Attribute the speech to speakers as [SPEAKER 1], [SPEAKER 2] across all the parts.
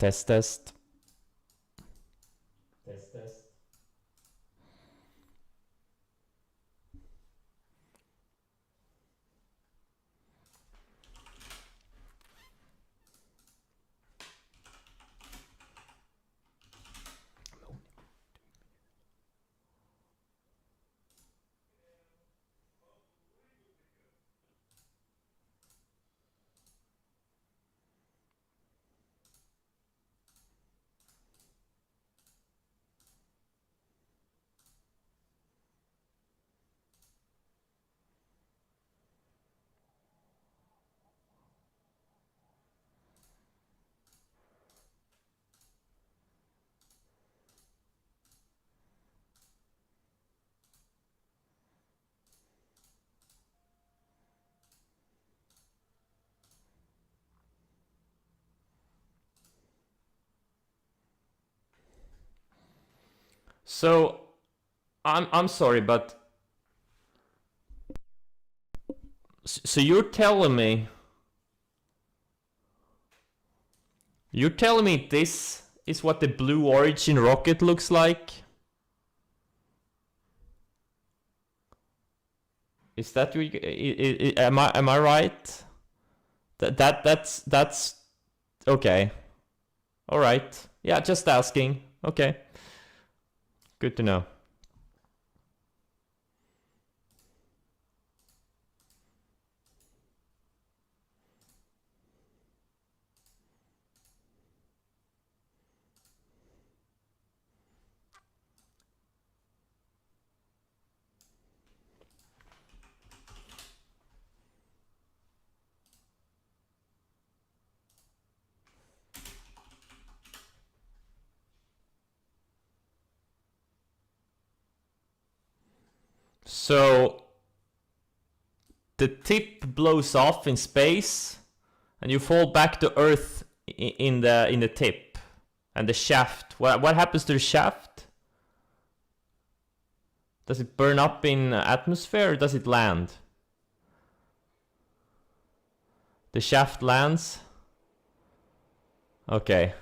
[SPEAKER 1] Test, test.
[SPEAKER 2] Test, test.
[SPEAKER 1] So I'm sorry, but so you're telling me this is what the Blue Origin rocket looks like? Is that what am I right? That's okay. All right. Yeah, just asking. Okay. Good to know. So the tip blows off in space and you fall back to Earth in the tip. And the shaft, what happens to the shaft? Does it burn up in atmosphere or does it land? The shaft lands? Okay.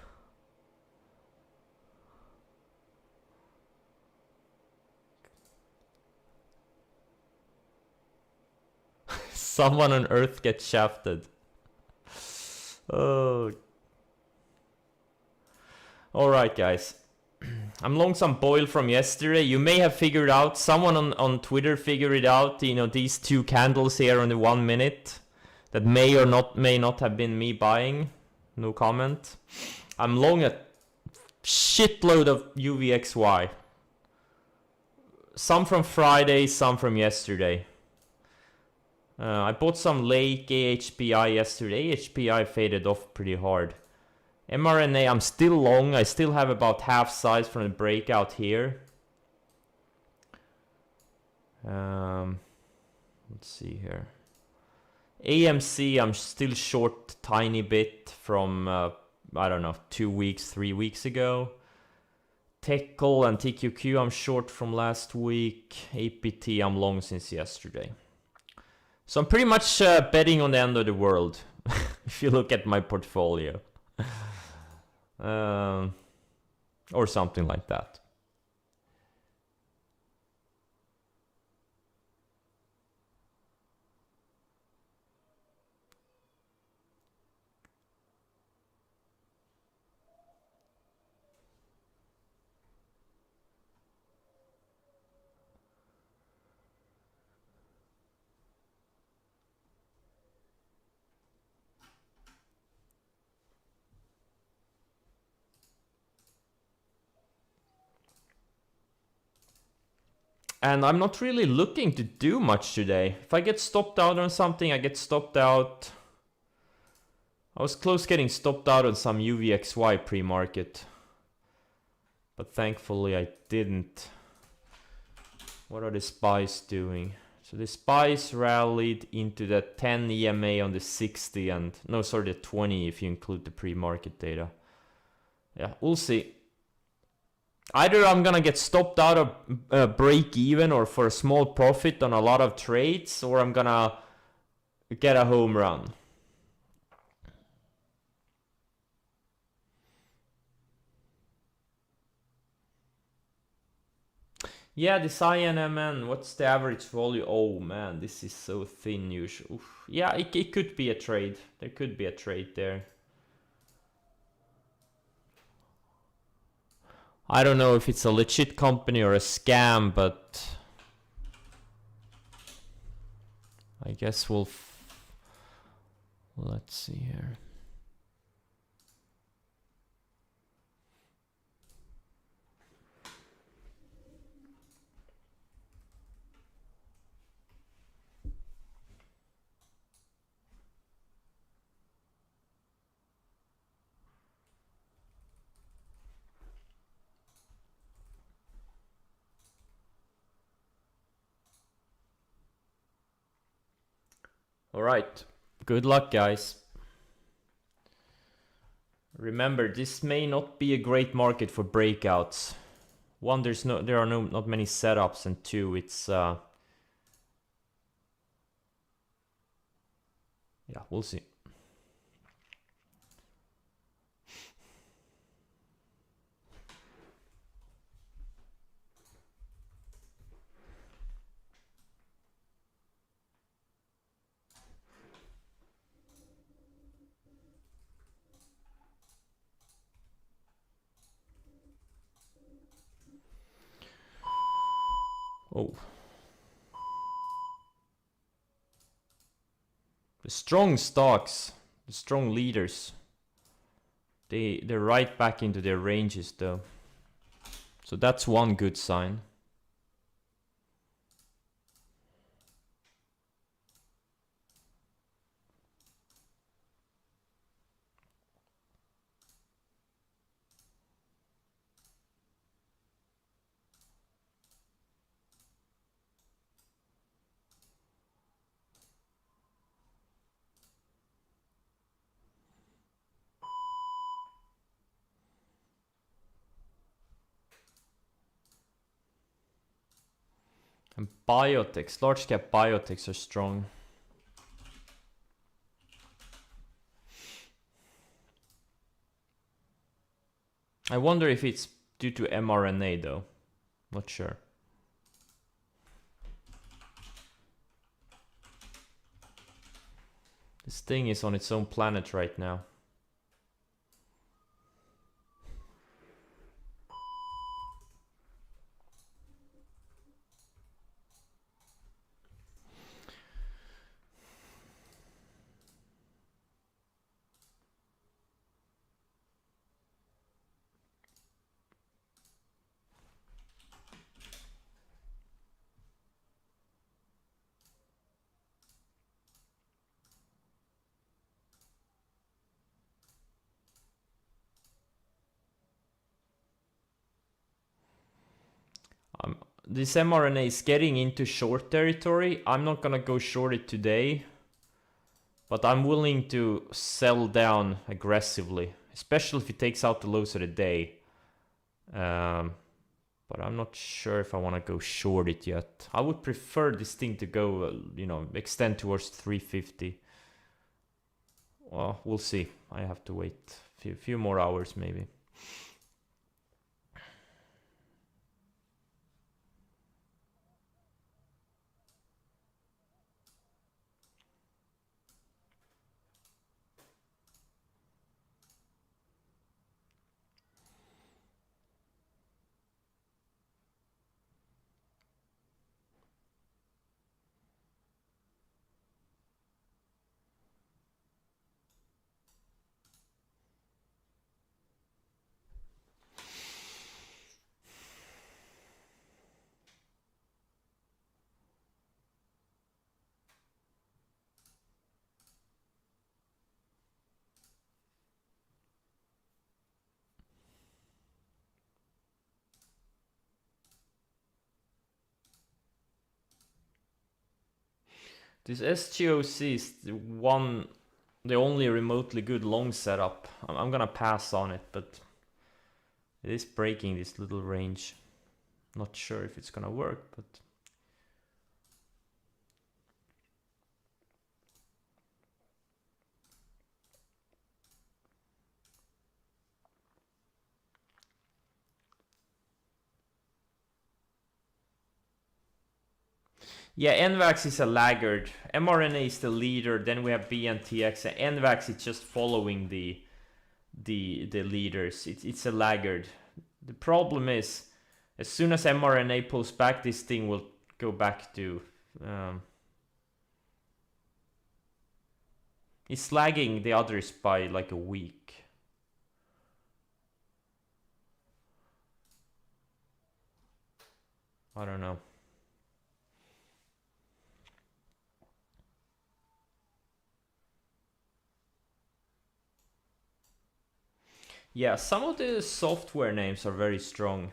[SPEAKER 1] Someone on Earth gets shafted. Oh. Alright, guys. I'm long some boil from yesterday. You may have figured out, someone on Twitter figured it out, you know, these two candles here on the 1 minute. That may not have been me buying. No comment. I'm long a shitload of UVXY. Some from Friday, some from yesterday. I bought some late AHPI yesterday. AHPI faded off pretty hard. mRNA, I'm still long. I still have about half size from the breakout here. Let's see here. AMC, I'm still short tiny bit from, I don't know, 2 weeks, 3 weeks ago. Teckle and TQQ, I'm short from last week. APT, I'm long since yesterday. So I'm pretty much betting on the end of the world, if you look at my portfolio. Or something like that. And I'm not really looking to do much today. If I get stopped out on something, I get stopped out. I was close getting stopped out on some UVXY pre-market. But thankfully I didn't. What are the SPYs doing? So the SPYs rallied into the 10 EMA on the 60 and... No, sorry, the 20 if you include the pre-market data. Yeah, we'll see. Either I'm gonna get stopped out of break even or for a small profit on a lot of trades, or I'm gonna get a home run. Yeah, this INMN, what's the average volume? Oh man, this is so thin usually. Yeah, it could be a trade. There could be a trade there. I don't know if it's a legit company or a scam, but I guess let's see here. All right. Good luck, guys. Remember, this may not be a great market for breakouts. One, there are not many setups, and two, it's yeah, we'll see. Oh. The strong stocks, the strong leaders, they're right back into their ranges though. So that's one good sign. And biotechs, large cap biotechs are strong. I wonder if it's due to mRNA though. Not sure. This thing is on its own planet right now. This mRNA is getting into short territory. I'm not gonna go short it today, but I'm willing to sell down aggressively, especially if it takes out the lows of the day. But I'm not sure if I want to go short it yet. I would prefer this thing to go, extend towards 350. Well, we'll see. I have to wait a few more hours maybe. This SGOC is the only remotely good long setup. I'm gonna pass on it, but it is breaking this little range. Not sure if it's gonna work, but Yeah, NVAX is a laggard. mRNA is the leader. Then we have BNTX. And NVAX is just following the leaders. It's a laggard. The problem is, as soon as mRNA pulls back, this thing will go back to. It's lagging the others by like a week. I don't know. Yeah, some of the software names are very strong.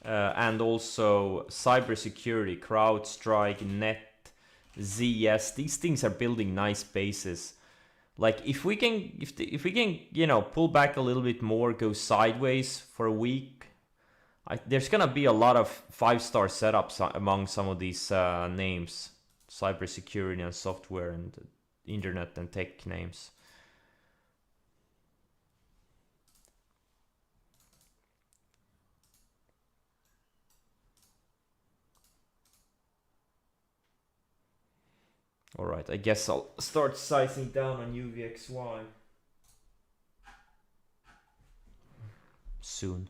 [SPEAKER 1] And also cybersecurity, CrowdStrike, Net, ZS. These things are building nice bases. Like if we can, if we can, you know, pull back a little bit more, go sideways for a week, there's gonna be a lot of 5-star setups among some of these names, cybersecurity and software and internet and tech names. All right, I guess I'll start sizing down on UVXY soon.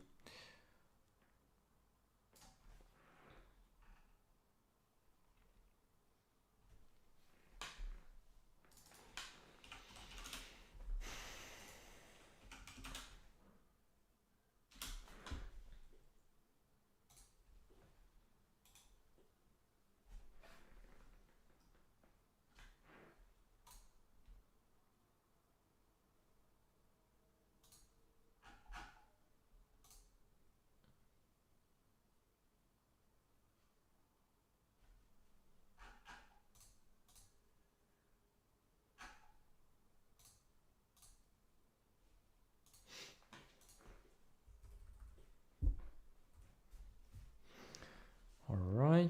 [SPEAKER 1] All right.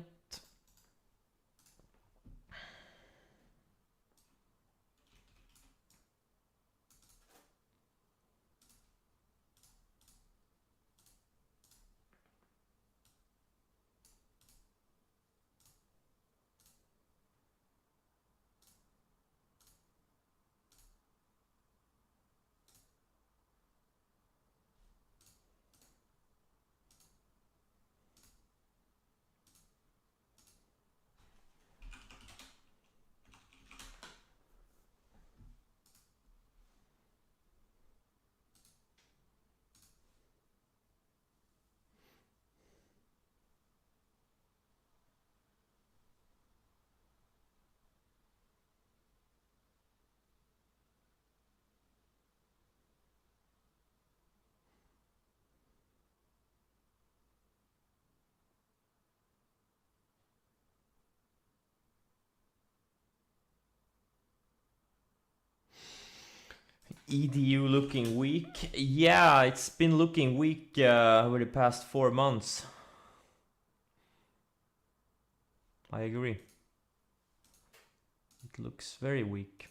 [SPEAKER 1] EDU looking weak. Yeah, it's been looking weak over the past 4 months. I agree. It looks very weak.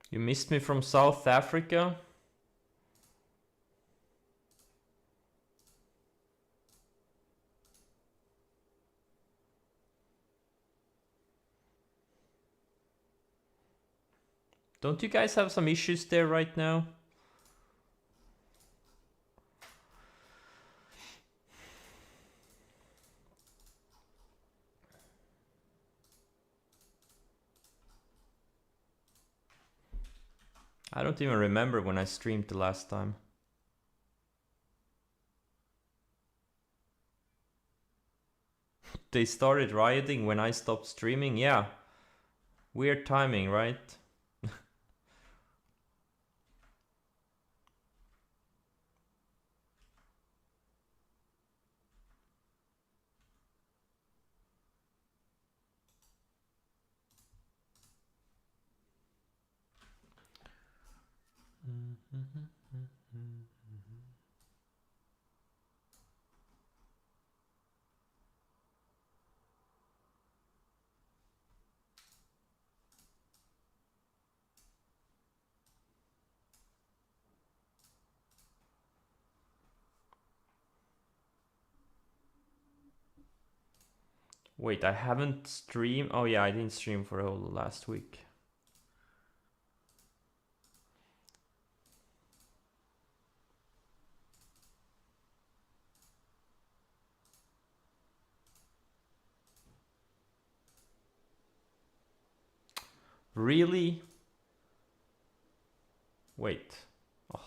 [SPEAKER 1] You missed me from South Africa? Don't you guys have some issues there right now? I don't even remember when I streamed the last time. they started rioting when I stopped streaming. Yeah. Weird timing, right? Wait, I haven't streamed. Oh yeah, I didn't stream for the whole last week. Really? Wait. Oh.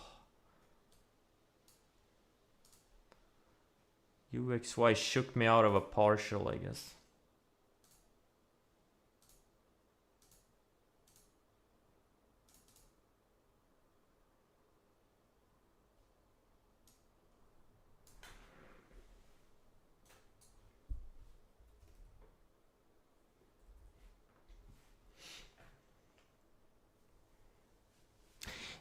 [SPEAKER 1] UXY shook me out of a partial, I guess.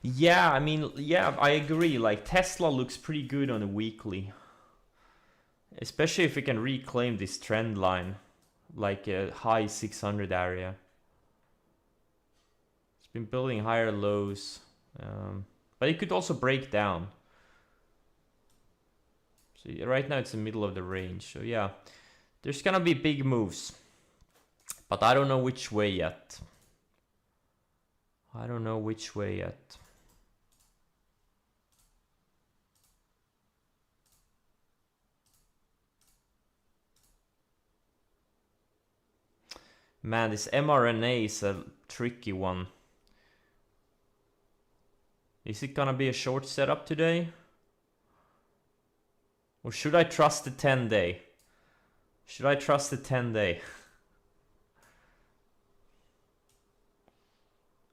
[SPEAKER 1] Yeah, I mean, yeah, I agree. Like, Tesla looks pretty good on a weekly. Especially if we can reclaim this trend line. Like a high 600 area. It's been building higher lows. But it could also break down. So right now it's the middle of the range. So yeah, there's gonna be big moves. But I don't know which way yet. I don't know which way yet. Man, this mRNA is a tricky one. Is it gonna be a short setup today? Or should I trust the 10-day? Should I trust the 10-day?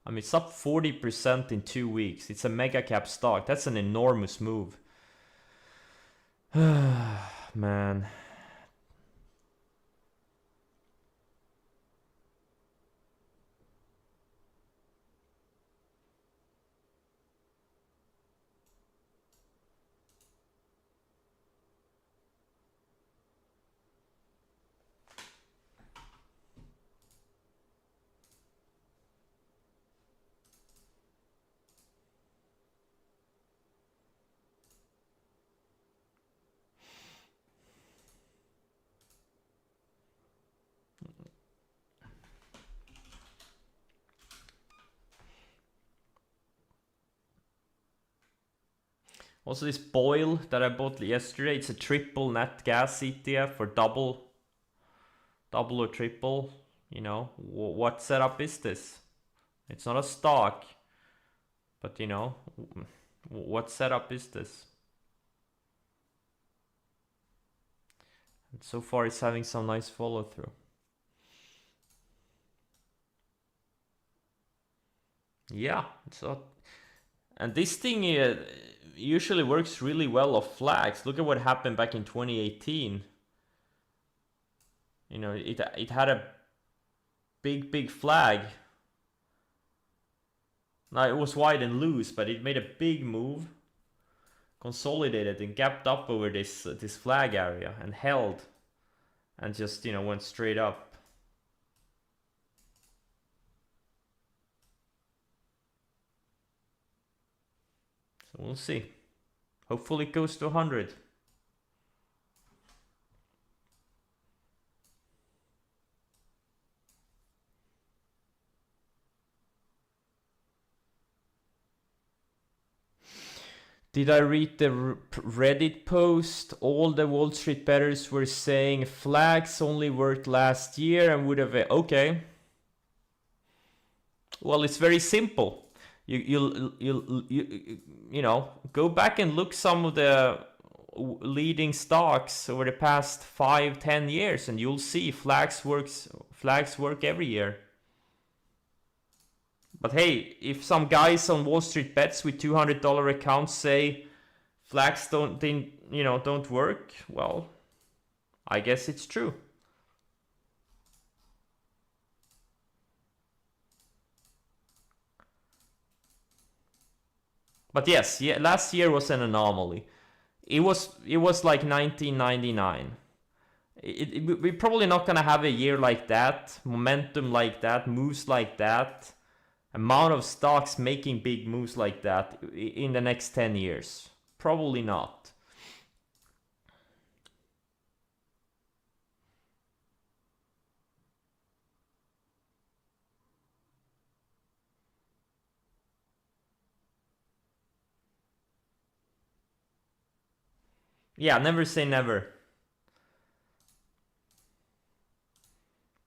[SPEAKER 1] I mean, it's up 40% in 2 weeks. It's a mega cap stock. That's an enormous move. Man. Also this Boyle that I bought yesterday, it's a triple net gas ETF for double or triple. You know, what setup is this? It's not a stock, but you know, what setup is this? And so far it's having some nice follow through. Yeah, so, and this thing usually works really well off flags. Look at what happened back in 2018. You know, it had a big flag. Now it was wide and loose, but it made a big move, consolidated and gapped up over this flag area and held, and just, you know, went straight up. So we'll see. Hopefully it goes to 100. Did I read the Reddit post? All the Wall Street bettors were saying flags only worked last year and would have... Okay. Well, it's very simple. You know, go back and look some of the leading stocks over the past 5-10 years, and you'll see flags work every year. But hey, if some guys on Wall Street Bets with $200 accounts say flags don't work, well, I guess it's true. But yes, last year was an anomaly. It was like 1999. We're probably not gonna have a year like that, momentum like that, moves like that, amount of stocks making big moves like that in the next 10 years. Probably not. Yeah, never say never.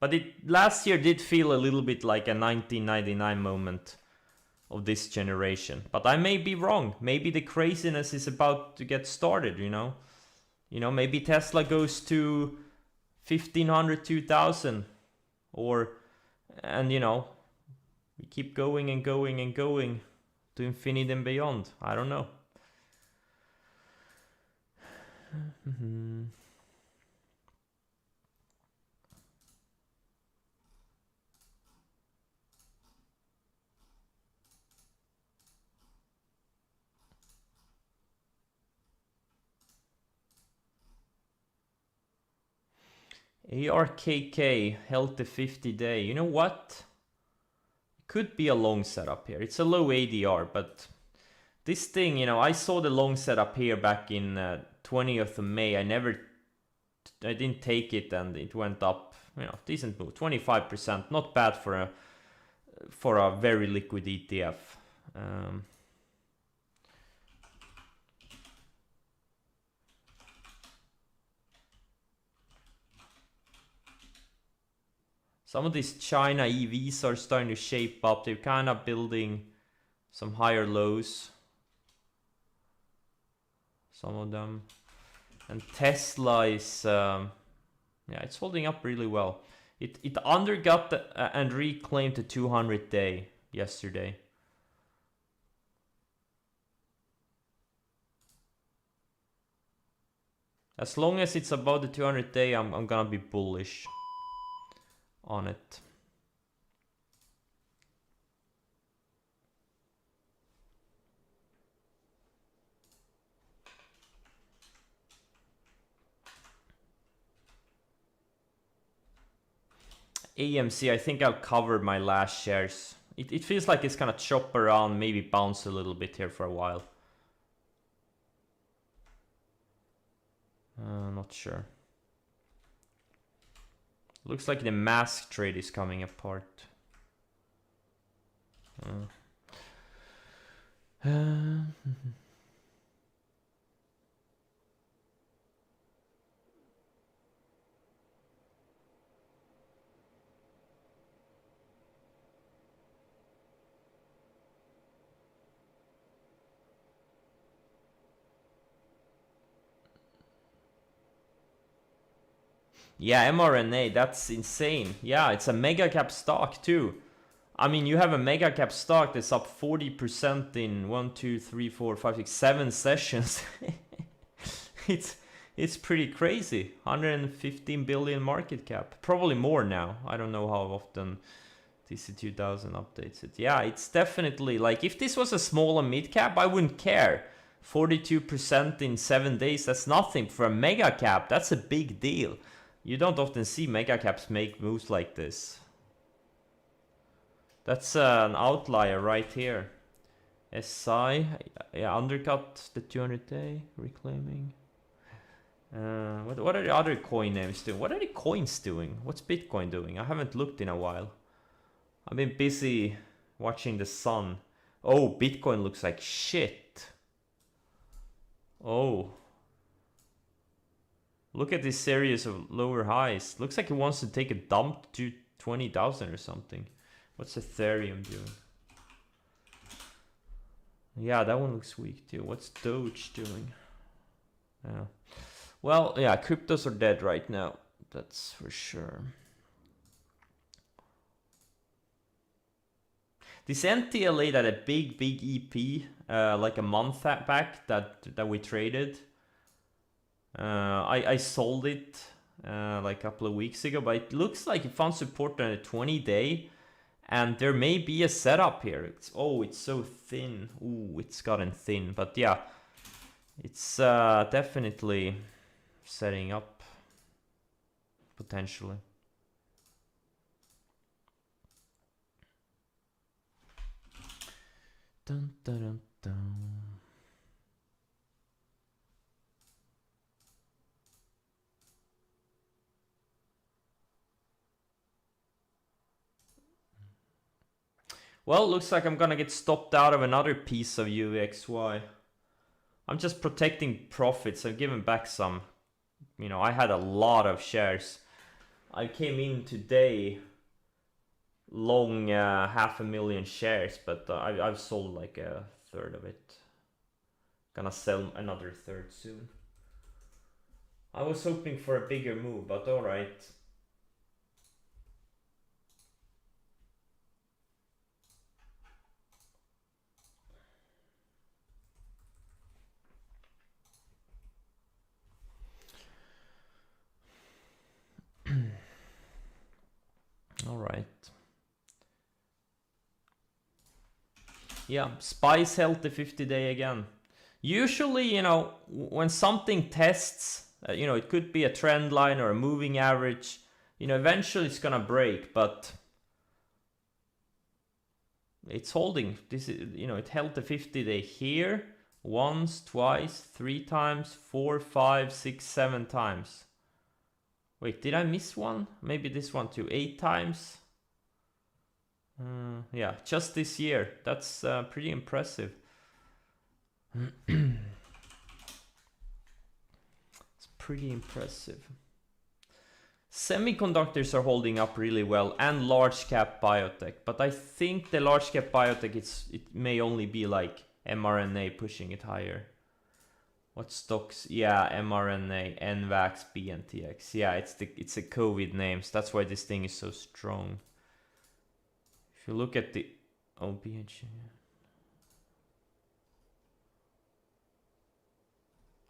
[SPEAKER 1] But last year did feel a little bit like a 1999 moment of this generation. But I may be wrong. Maybe the craziness is about to get started, you know? Maybe Tesla goes to 1500, 2000. And we keep going and going and going to infinity and beyond. I don't know. ARKK held the 50-day. You know what? It could be a long setup here. It's a low ADR, but this thing, I saw the long setup here back in 20th of May. I didn't take it, and it went up, decent move, 25%. Not bad for a very liquid ETF. Some of these China EVs are starting to shape up. They're kind of building some higher lows. Some of them. And Tesla is, it's holding up really well. It undergot and reclaimed the 200-day yesterday. As long as it's above the 200-day, I'm gonna be bullish on it. AMC, I think I'll cover my last shares. It feels like it's gonna chop around, maybe bounce a little bit here for a while. Not sure. Looks like the mask trade is coming apart. Yeah, mRNA, that's insane. Yeah, it's a mega cap stock too. I mean, you have a mega cap stock that's up 40% in 1, 2, 3, 4, 5, 6, 7 sessions. It's pretty crazy. 115 billion market cap. Probably more now. I don't know how often TC2000 updates it. Yeah, it's definitely like, if this was a small and mid cap, I wouldn't care. 42% in 7 days, that's nothing. For a mega cap, that's a big deal. You don't often see mega caps make moves like this. That's an outlier right here. SI, yeah, undercut the 200-day, reclaiming. What are the other coin names doing? What are the coins doing? What's Bitcoin doing? I haven't looked in a while. I've been busy watching the sun. Oh, Bitcoin looks like shit. Oh. Look at this series of lower highs. Looks like it wants to take a dump to 20,000 or something. What's Ethereum doing? Yeah, that one looks weak too. What's Doge doing? Yeah. Well, yeah, cryptos are dead right now. That's for sure. This NTLA that a big EP like a month back that we traded. I sold it like a couple of weeks ago, but it looks like it found support on a 20-day, and there may be a setup here. It's so thin. Ooh, it's gotten thin, but yeah, it's definitely setting up potentially. Dun, dun, dun, dun. Well, looks like I'm gonna get stopped out of another piece of UVXY. I'm just protecting profits. I'm giving back some. You know, I had a lot of shares. I came in today long 500,000 shares, but I've sold like a third of it. Gonna sell another third soon. I was hoping for a bigger move, but alright. Alright. Yeah, Spice held the 50-day again. Usually, you know, when something tests, you know, it could be a trend line or a moving average, you know, eventually it's gonna break, but it's holding. This is, you know, it held the 50-day here once, twice, 3 times, 4, 5, 6, 7 times. Wait, did I miss one? Maybe this one too. 8 times. Yeah, just this year. That's pretty impressive. It's pretty impressive. Semiconductors are holding up really well, and large cap biotech. But I think the large cap biotech, it may only be like mRNA pushing it higher. What stocks? Yeah, mRNA, NVAX, BNTX. Yeah, it's the COVID names. That's why this thing is so strong. If you look at the OBH,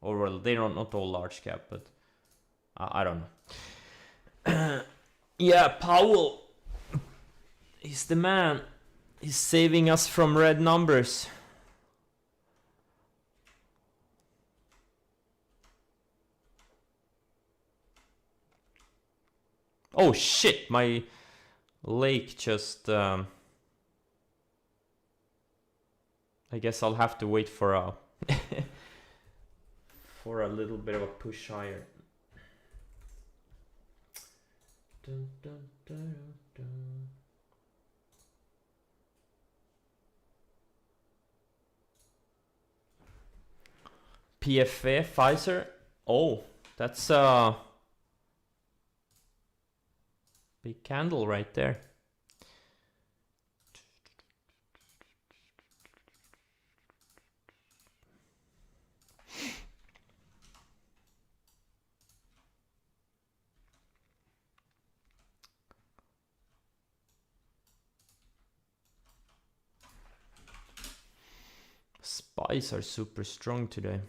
[SPEAKER 1] or well, they're not all large cap, but I don't know. Yeah, Powell is the man. He's saving us from red numbers. Oh shit, my lake just... I guess I'll have to wait for a... for a little bit of a push higher. Dun, dun, dun, dun. PFA, Pfizer. Oh, that's a big candle right there. Spies are super strong today.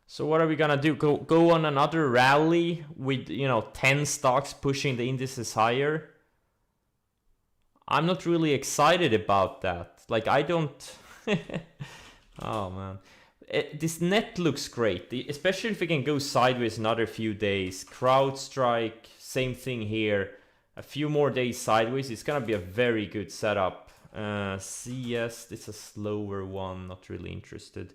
[SPEAKER 1] So what are we gonna do? Go on another rally with, you know, 10 stocks pushing the indices higher? I'm not really excited about that. Like, I don't... Oh man. This net looks great, especially if we can go sideways another few days. CrowdStrike, same thing here. A few more days sideways, it's gonna be a very good setup. CS, this is a slower one, not really interested.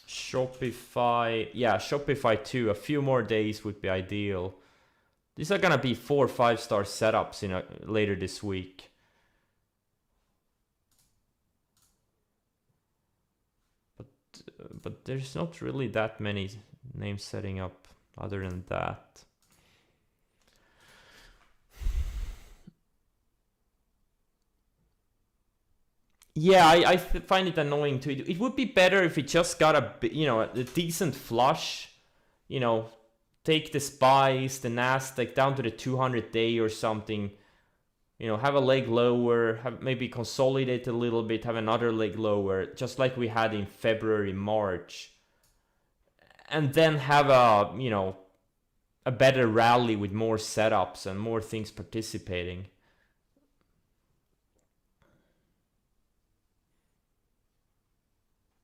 [SPEAKER 1] Shopify, yeah, Shopify too. A few more days would be ideal. These are gonna be 4 or 5 star setups later this week. But there's not really that many names setting up other than that. Yeah, I find it annoying too. It would be better if it just got a decent flush, take the SPYs, the Nasdaq down to the 200-day or something, have a leg lower, have maybe consolidate a little bit, have another leg lower, just like we had in February, March, and then have a better rally with more setups and more things participating.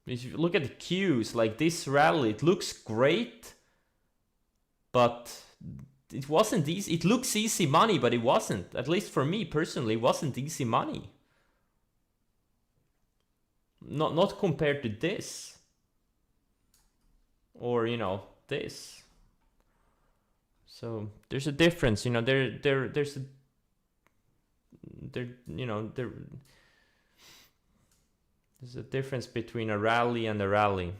[SPEAKER 1] If you look at the Qs, like this rally, it looks great, but it wasn't easy. It looks easy money, but it wasn't. At least for me personally, it wasn't easy money. Not compared to this. Or, this. So there's a difference, there's a difference between a rally and a rally.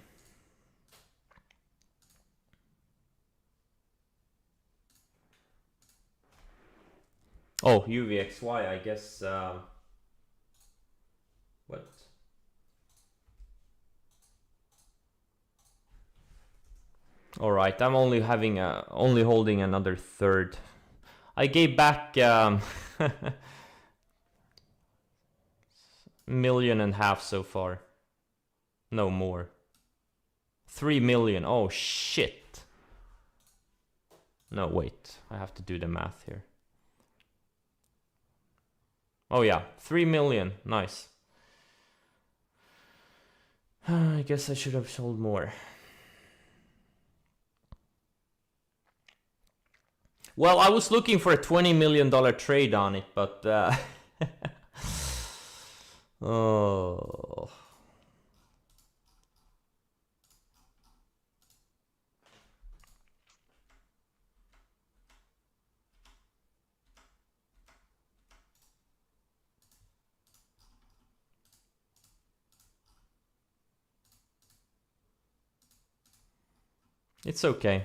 [SPEAKER 1] Oh, UVXY, I guess. What? All right, I'm only holding another third. I gave back $1.5 million so far. No more. 3 million. Oh shit. No, wait. I have to do the math here. Oh yeah, 3 million. Nice. I guess I should have sold more. Well, I was looking for a $20 million trade on it, but oh. It's okay.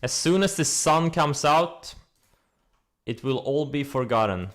[SPEAKER 1] As soon as the sun comes out, it will all be forgotten.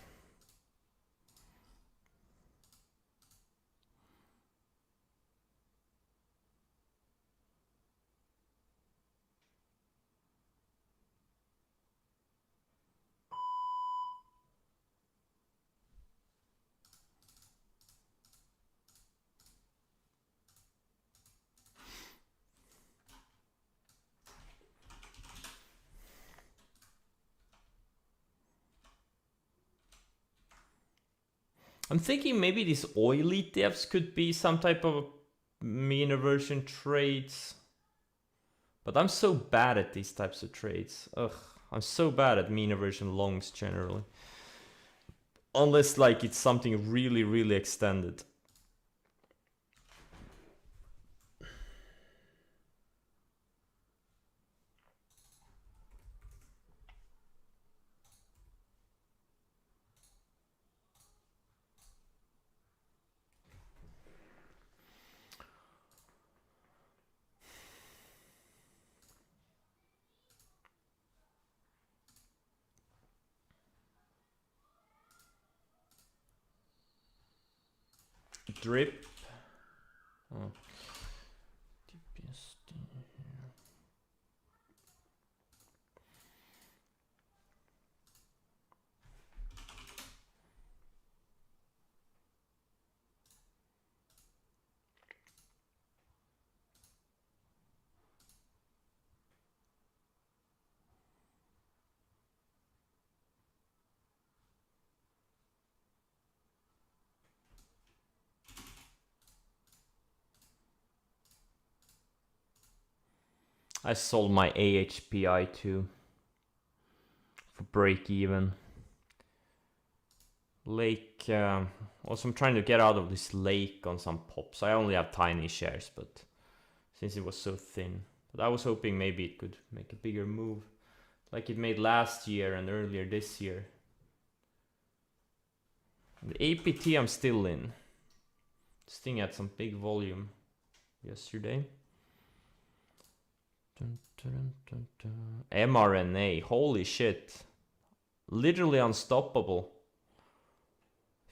[SPEAKER 1] I'm thinking maybe these oil ETFs could be some type of mean reversion trades. But I'm so bad at these types of trades. Ugh, I'm so bad at mean reversion longs generally. Unless like it's something really, really extended. Drip. Oh. I sold my AHPI too for break even. Lake, also I'm trying to get out of this lake on some pops. I only have tiny shares, but since it was so thin. But I was hoping maybe it could make a bigger move like it made last year and earlier this year. The APT I'm still in. This thing had some big volume yesterday. Dun, dun, dun, dun. mRNA, holy shit. Literally unstoppable.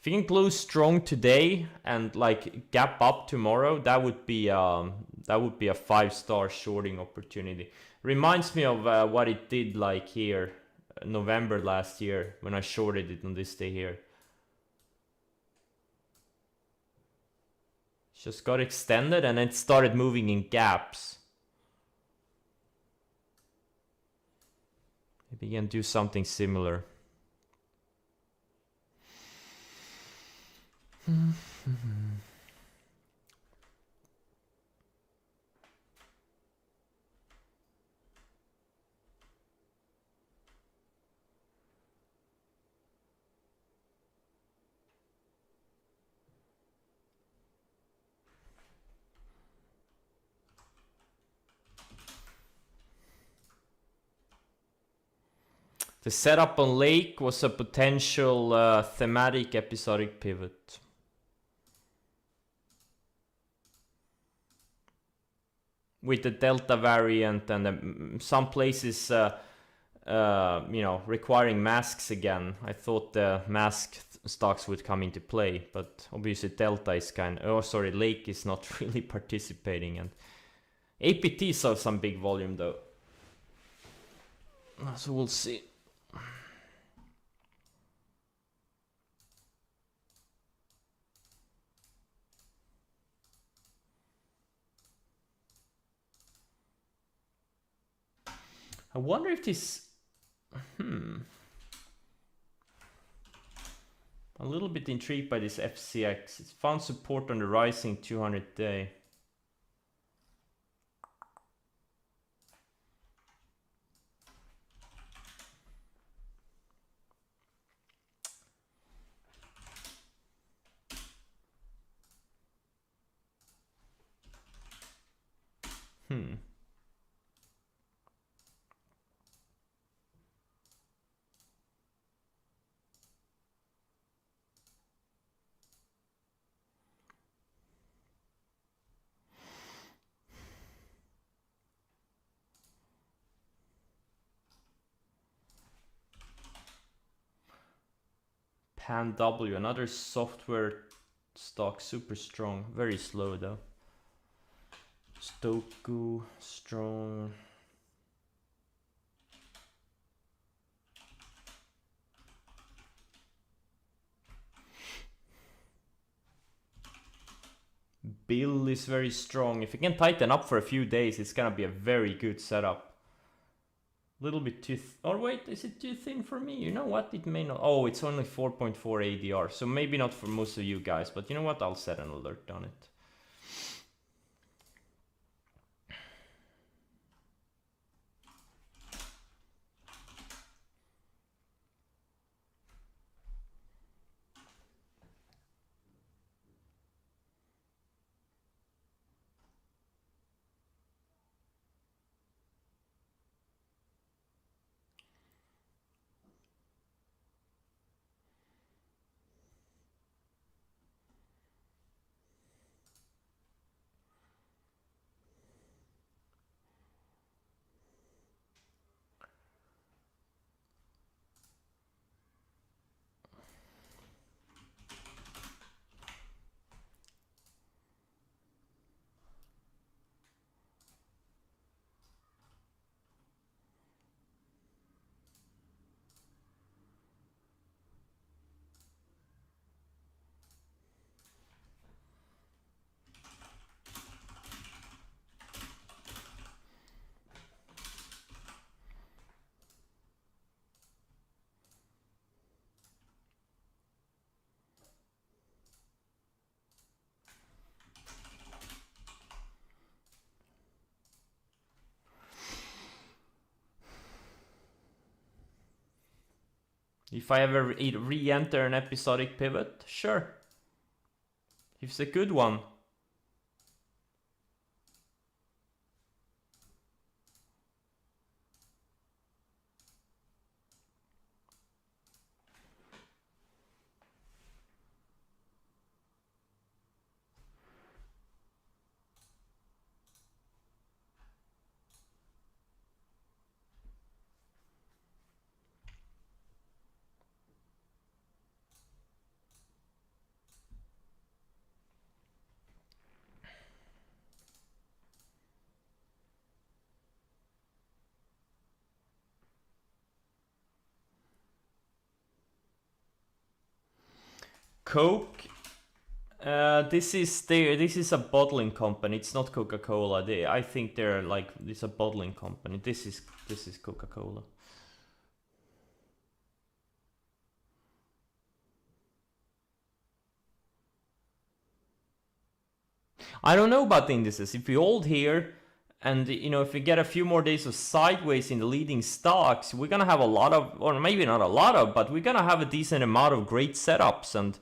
[SPEAKER 1] If you can close strong today and like gap up tomorrow, that would be a 5-star shorting opportunity. Reminds me of what it did like here November last year when I shorted it on this day here. Just got extended and it started moving in gaps. Maybe you can do something similar. The setup on Lake was a potential thematic episodic pivot. With the Delta variant and some places, requiring masks again. I thought the mask stocks would come into play, but obviously Delta is Lake is not really participating, and APT saw some big volume though. So we'll see. I wonder if this... A little bit intrigued by this FCX. It's found support on the rising 200 day. Pan W, another software stock, super strong, very slow though. Stoku, strong. Bill is very strong. If you can tighten up for a few days, it's gonna be a very good setup. Little bit too or wait, is it too thin for me? You know what, it may not. Oh, it's only 4.4 ADR, so maybe not for most of you guys, but you know what, I'll set an alert on it. If I ever re-enter an episodic pivot, sure. If it's a good one. Coke. This is a bottling company. It's not Coca-Cola. I think they're like, it's a bottling company. This is Coca-Cola. I don't know about the indices. If we hold here, and you know, if we get a few more days of sideways in the leading stocks, we're gonna have a lot of, or maybe not a lot of, but we're gonna have a decent amount of great setups. And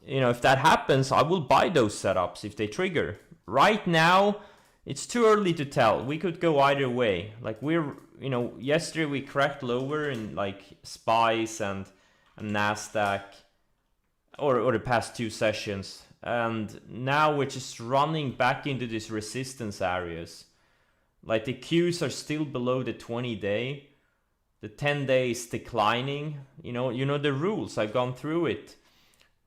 [SPEAKER 1] you know, if that happens, I will buy those setups if they trigger. Right now, it's too early to tell. We could go either way. Like you know, yesterday we cracked lower in like SPICE and NASDAQ, or the past 2 sessions. And now we're just running back into these resistance areas. Like the Qs are still below the 20-day. The 10-day is declining. You know the rules. I've gone through it.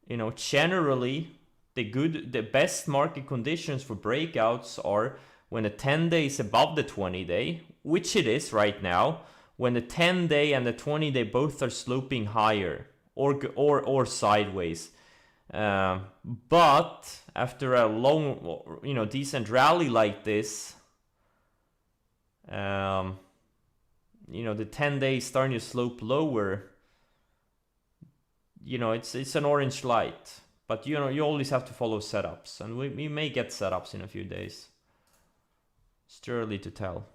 [SPEAKER 1] You know, generally, the best market conditions for breakouts are when the 10-day is above the 20-day, which it is right now. When the 10-day and the 20-day both are sloping higher or sideways. But after a long, you know, decent rally like this, you know, the 10-day is starting to slope lower. You know, it's an orange light, but you know, you always have to follow setups, and we may get setups in a few days. It's too early to tell.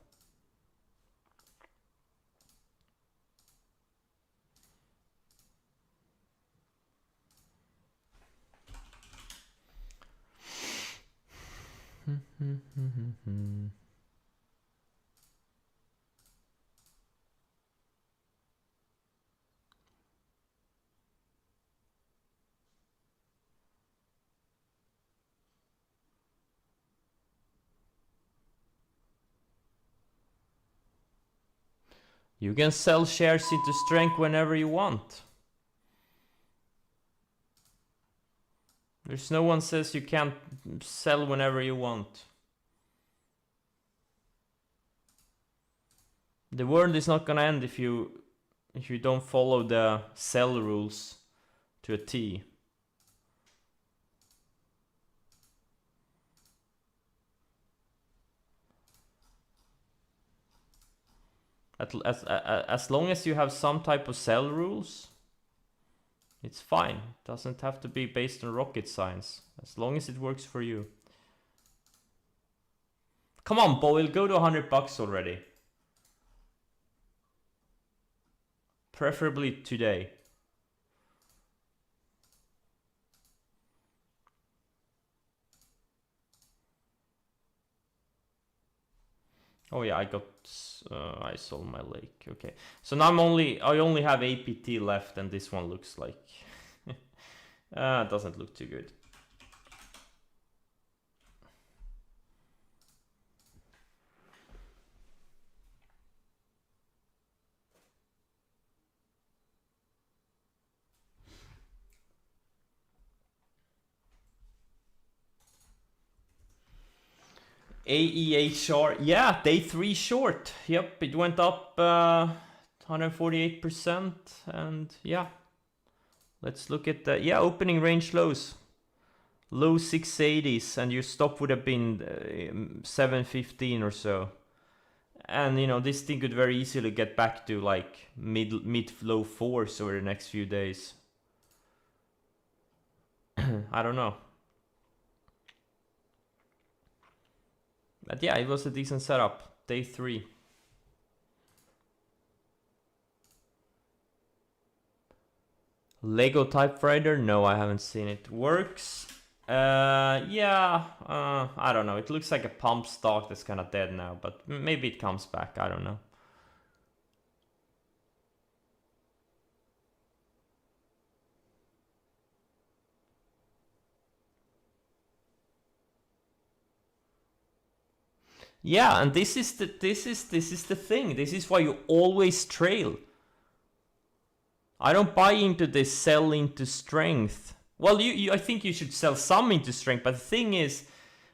[SPEAKER 1] You can sell shares into strength whenever you want. There's no one says you can't sell whenever you want. The world is not gonna end if you don't follow the sell rules to a T. As long as you have some type of sell rules, it's fine. It doesn't have to be based on rocket science, as long as it works for you. Come on, Boyle, go to $100 already. Preferably today. Oh yeah, I sold my lake. Okay, so now I only have APT left, and this one looks like doesn't look too good. AEHR, yeah, day 3 short. Yep, it went up 148%, and yeah. Let's look at the, yeah, opening range lows. Low 680s, and your stop would have been 715 or so. And you know, this thing could very easily get back to like mid low 4s over the next few days. I don't know. But yeah, it was a decent setup. Day 3. Lego typewriter? No, I haven't seen it. Works. Yeah, I don't know. It looks like a pump stock that's kind of dead now, but maybe it comes back. I don't know. Yeah, and this is the thing. This is why you always trail. I don't buy into this sell into strength. Well, I think you should sell some into strength, but the thing is,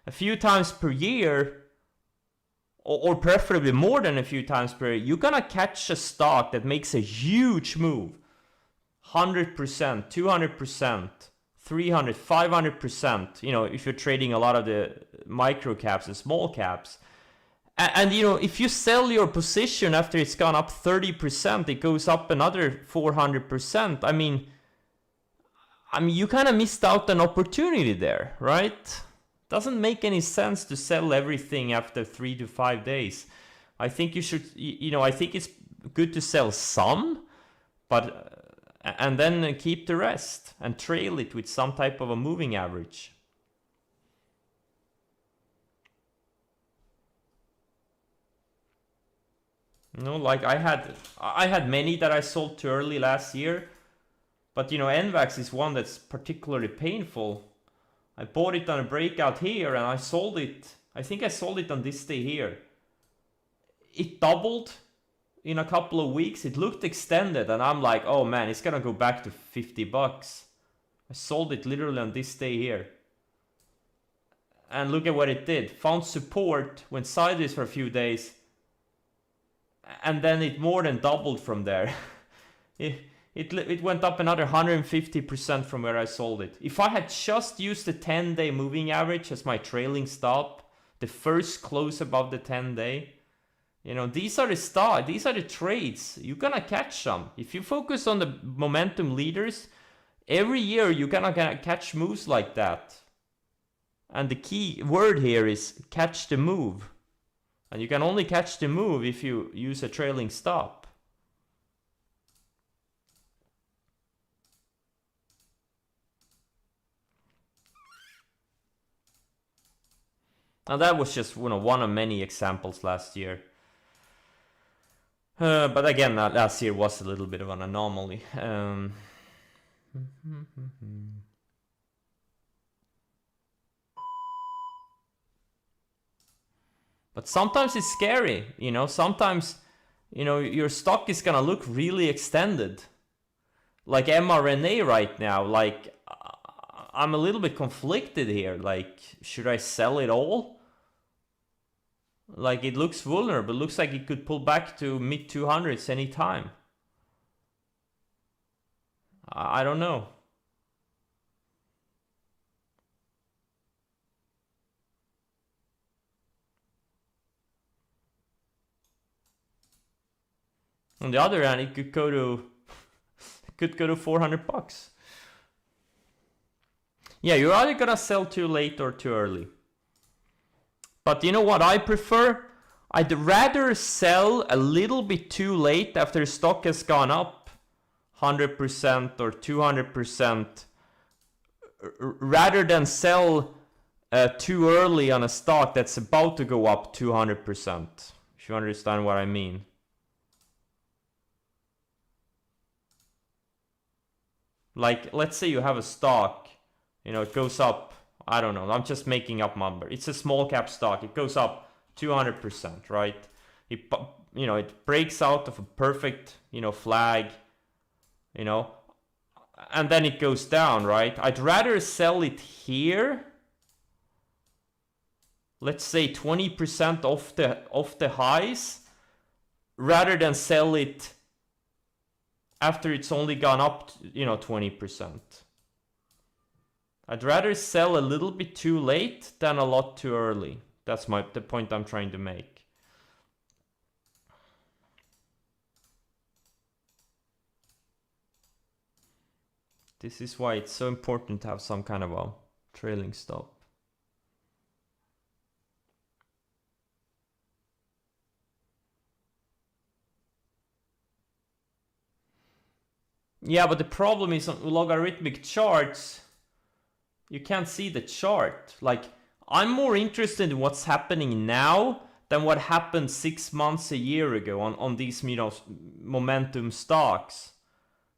[SPEAKER 1] a few times per year, or preferably more than a few times per year, you're gonna catch a stock that makes a huge move. 100%, 200%, 300, 500%, you know, if you're trading a lot of the micro caps and small caps. And you know, if you sell your position after it's gone up 30%, it goes up another 400%. I mean, you kind of missed out an opportunity there, right? Doesn't make any sense to sell everything after 3 to 5 days. I think you should, you know, I think it's good to sell some, but and then keep the rest and trail it with some type of a moving average. You know, like I had many that I sold too early last year, but you know, NVAX is one that's particularly painful. I bought it on a breakout here and I sold it. I think I sold it on this day here. It doubled in a couple of weeks. It looked extended and I'm like, oh man, it's gonna go back to 50 bucks. I sold it literally on this day here. And look at what it did. Found support, went sideways for a few days, and then it more than doubled from there. It went up another 150% from where I sold it. If I had just used the 10-day moving average as my trailing stop, the first close above the 10-day, you know, these are the trades. You're gonna catch some. If you focus on the momentum leaders, every year you're gonna catch moves like that. And the key word here is catch the move. And you can only catch the move if you use a trailing stop. Now that was just, you know, one of many examples last year. But again, last year was a little bit of an anomaly. But sometimes it's scary, you know, sometimes, you know, your stock is gonna look really extended. Like mRNA right now, like, I'm a little bit conflicted here. Like, should I sell it all? Like, it looks vulnerable. It looks like it could pull back to mid 200s anytime. I don't know. On the other hand, it could go to 400 bucks. Yeah, you're either gonna sell too late or too early. But you know what I prefer? I'd rather sell a little bit too late after the stock has gone up 100% or 200%, rather than sell too early on a stock that's about to go up 200%. If you understand what I mean. Like, let's say you have a stock, you know, it goes up, I don't know, I'm just making up number. It's a small cap stock, it goes up 200%, right? It, you know, it breaks out of a perfect, you know, flag, you know, and then it goes down, right? I'd rather sell it here, let's say 20% off the highs, rather than sell it after it's only gone up, you know, 20%. I'd rather sell a little bit too late than a lot too early. That's the point I'm trying to make. This is why it's so important to have some kind of a trailing stop. Yeah, but the problem is on logarithmic charts, you can't see the chart. Like, I'm more interested in what's happening now than what happened 6 months, a year ago on these, you know, momentum stocks.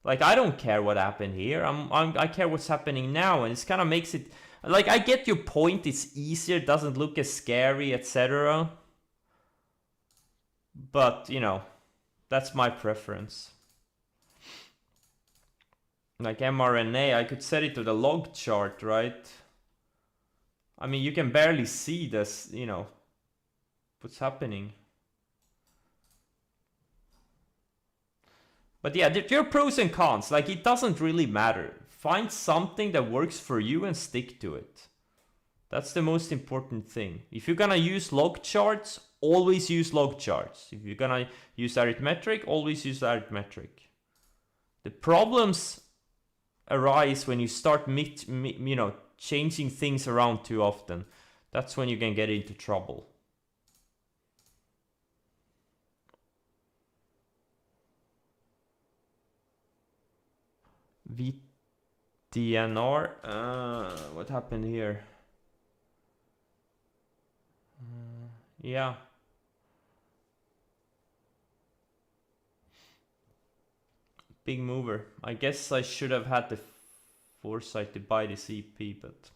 [SPEAKER 1] Like, I don't care what happened here. I care what's happening now, and it kind of makes it, like, I get your point. It's easier, it doesn't look as scary, etc. But, you know, that's my preference. Like mRNA, I could set it to the log chart, right? I mean, you can barely see this, you know, what's happening. But yeah, there are pros and cons. Like, it doesn't really matter. Find something that works for you and stick to it. That's the most important thing. If you're gonna use log charts, always use log charts. If you're gonna use arithmetic, always use arithmetic. The problems arise when you start changing things around too often. That's when you can get into trouble. VTNR, what happened here? Yeah. Big mover. I guess I should have had the foresight to buy this EP, but...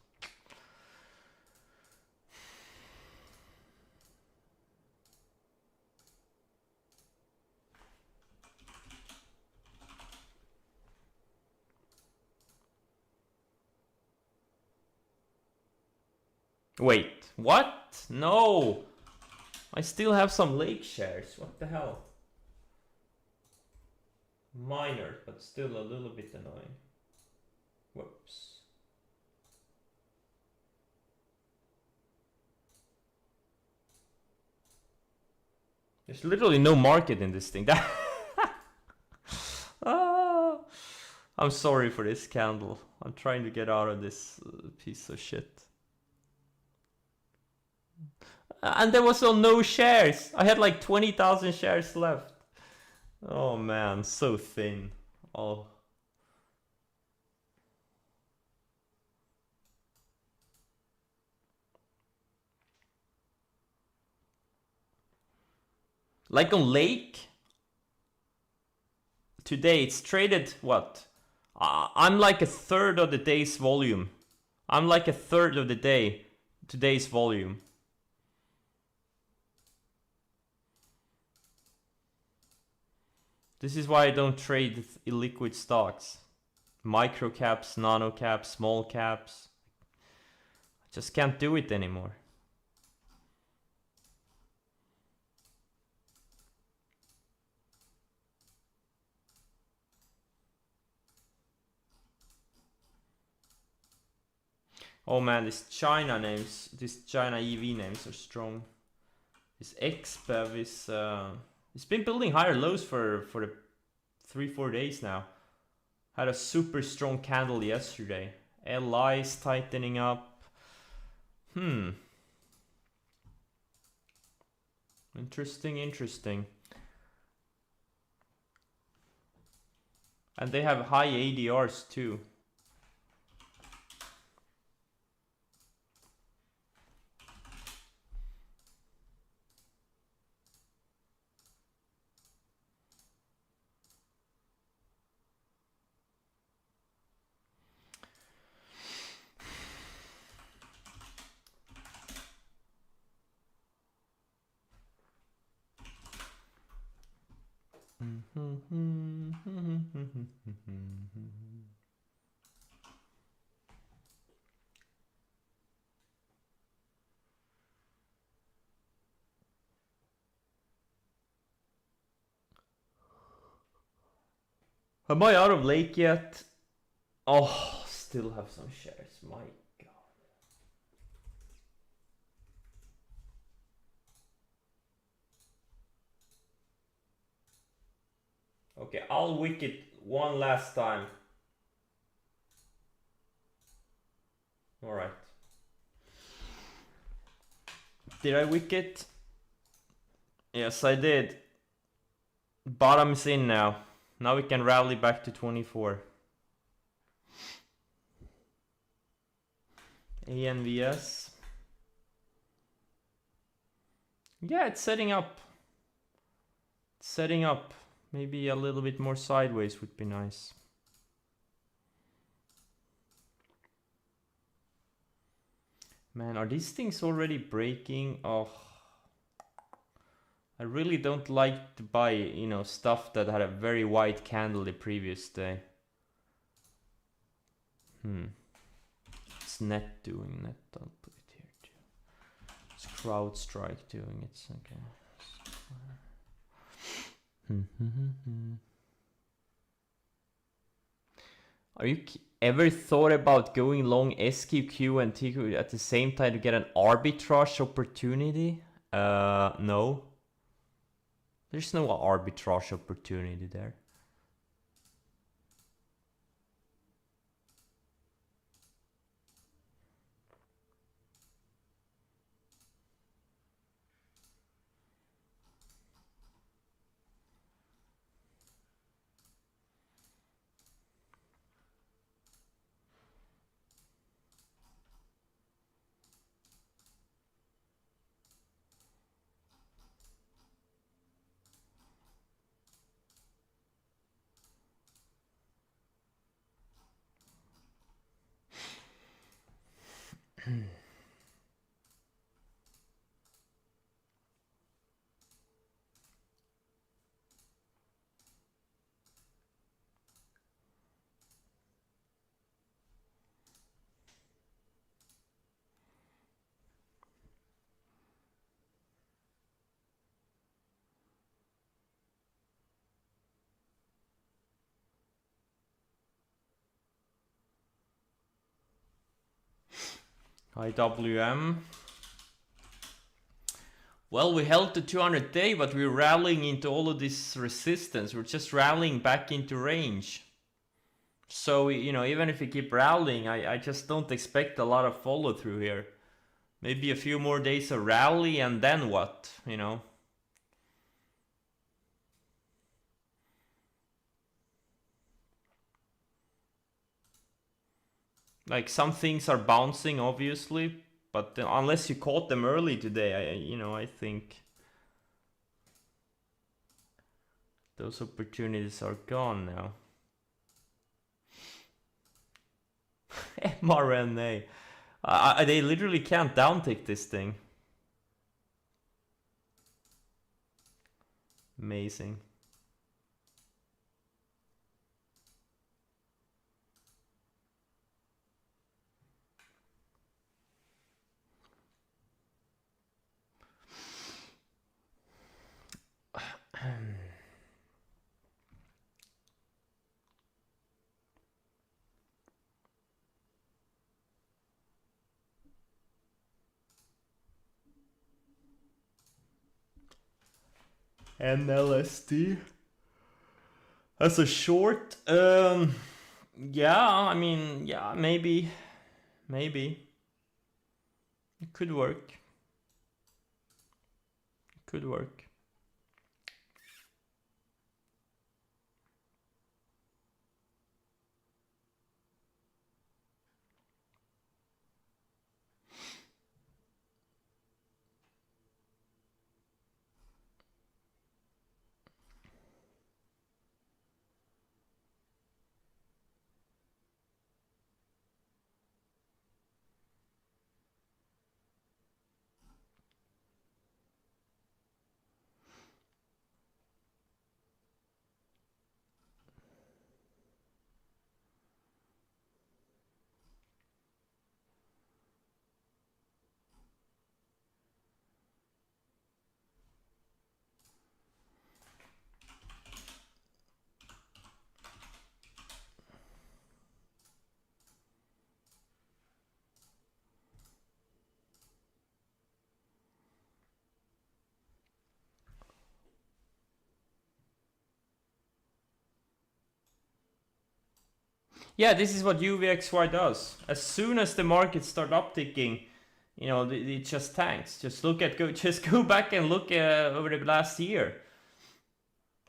[SPEAKER 1] Wait, what? No! I still have some Lake shares. What the hell? Minor, but still a little bit annoying. Whoops. There's literally no market in this thing. I'm sorry for this candle. I'm trying to get out of this piece of shit. And there was no shares. I had like 20,000 shares left. Oh man, so thin. Oh. Like on Lake, today it's traded what? I'm like a third of the day's volume. I'm like a third of the today's volume. This is why I don't trade illiquid stocks. Micro caps, nano caps, small caps. I just can't do it anymore. Oh man, these China EV names are strong. This XBEV is it's been building higher lows for the 3-4 days now. Had a super strong candle yesterday. LI is tightening up. Interesting. And they have high ADRs too. Am I out of Lake yet? Oh, still have some shares. My God. Okay, I'll wick it one last time. Alright. Did I wick it? Yes, I did. Bottom's in now. Now we can rally back to 24. ANVS. Yeah, it's setting up. It's setting up. Maybe a little bit more sideways would be nice. Man, are these things already breaking? Oh. I really don't like to buy, you know, stuff that had a very wide candle the previous day. It's net doing net. I'll put it here too. It's CrowdStrike doing it. Okay. ever thought about going long SQQ and TQ at the same time to get an arbitrage opportunity? No. There's no arbitrage opportunity there. IWM. Well, we held the 200 day, but we're rallying into all of this resistance. We're just rallying back into range. So, you know, even if we keep rallying, I just don't expect a lot of follow through here. Maybe a few more days of rally and then what, you know? Like some things are bouncing, obviously, but unless you caught them early today, I think those opportunities are gone now. mRNA. They literally can't downtick this thing. Amazing. NLSD as a short, yeah, I mean, yeah, maybe it could work. Could work. Yeah, this is what UVXY does. As soon as the markets start upticking, you know, it just tanks. Just go back and look over the last year.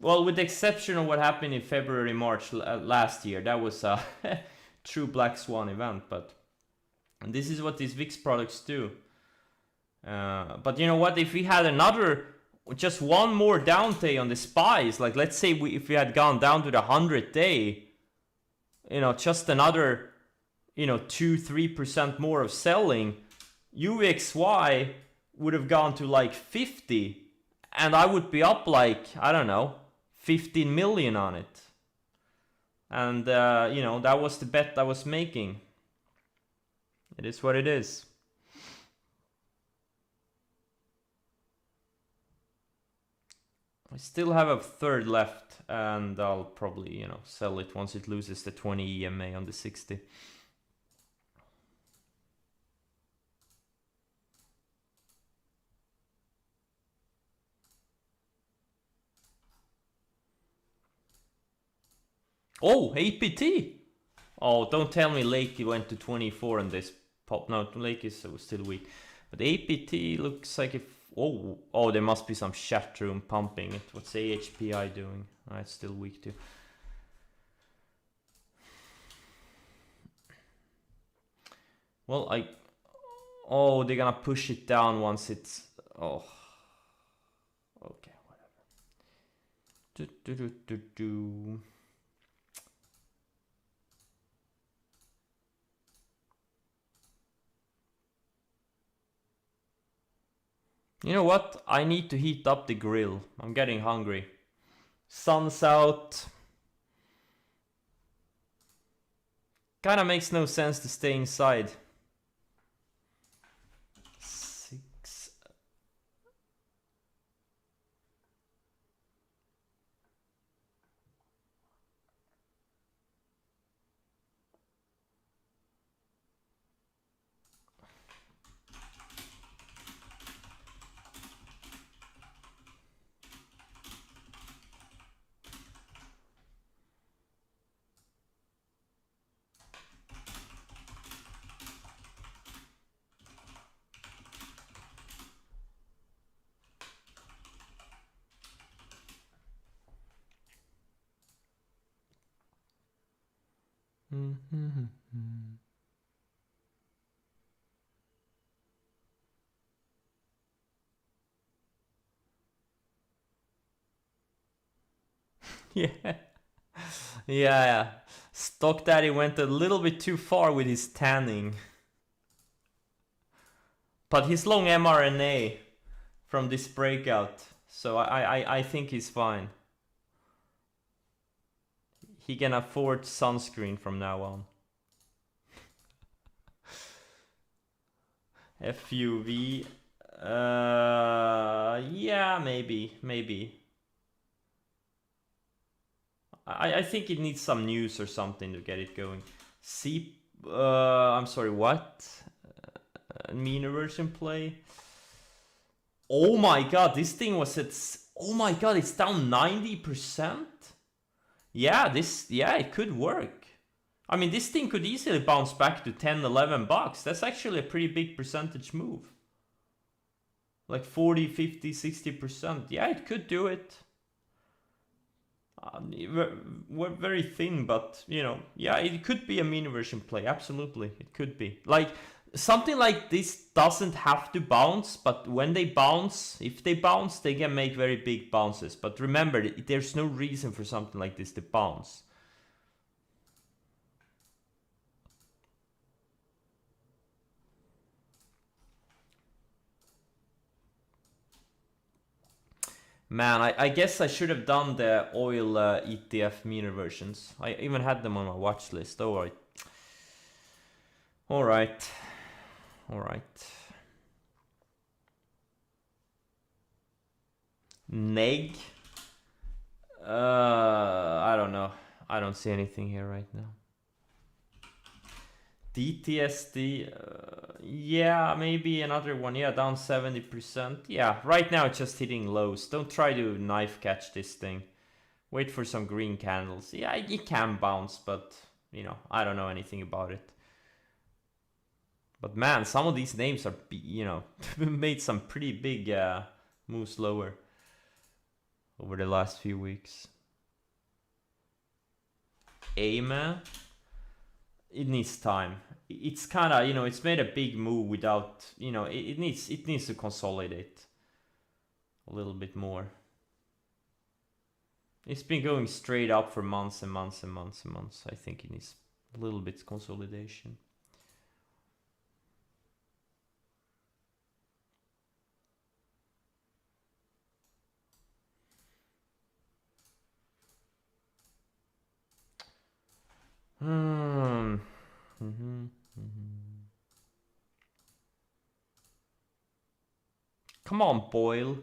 [SPEAKER 1] Well, with the exception of what happened in February, March last year, that was a true black swan event. But this is what these VIX products do. But you know what? If we had just one more down day on the SPYs, like let's say if we had gone down to the 100-day, you know, just another, you know, 2-3% more of selling, UVXY would have gone to like 50, and I would be up like, I don't know, 15 million on it. And you know, that was the bet I was making. It is what it is. I still have a third left, and I'll probably, you know, sell it once it loses the 20 EMA on the 60. Oh, APT! Oh, don't tell me Lakey went to 24 on this pop. No, Lake is still weak. But APT looks like if... Oh, there must be some chat room pumping it. What's AHPI doing? Oh, it's still weak too. Well, Oh, they're gonna push it down once it's... Oh. Okay, whatever. You know what? I need to heat up the grill. I'm getting hungry. Sun's out. Kinda makes no sense to stay inside. 6. Yeah. Yeah. Stock Daddy went a little bit too far with his tanning. But he's long mRNA from this breakout, so I think he's fine. He can afford sunscreen from now on. FUV. Yeah, maybe. I think it needs some news or something to get it going. I'm sorry, what? Mean version play. Oh my god, this thing was at... Oh my god, it's down 90%? Yeah, it could work. I mean, this thing could easily bounce back to 10, 11 bucks. That's actually a pretty big percentage move. Like 40, 50, 60%. Yeah, it could do it. We're very thin, but, you know, yeah, it could be a mean version play. Absolutely, it could be. Like, something like this doesn't have to bounce, but when they bounce, if they bounce, they can make very big bounces. But remember, there's no reason for something like this to bounce. Man, I guess I should have done the oil ETF meter versions. I even had them on my watch list. Alright. Alright. Neg? I don't know. I don't see anything here right now. DTSD, yeah, maybe another one. Yeah, down 70%. Yeah, right now it's just hitting lows. Don't try to knife catch this thing. Wait for some green candles. Yeah, it can bounce, but, you know, I don't know anything about it. But man, some of these names are, you know, made some pretty big moves lower over the last few weeks. AMA. It needs time. It's kind of, you know, it's made a big move without, you know, it needs to consolidate a little bit more. It's been going straight up for months and months and months and months. I think it needs a little bit consolidation. Come on, Boyle.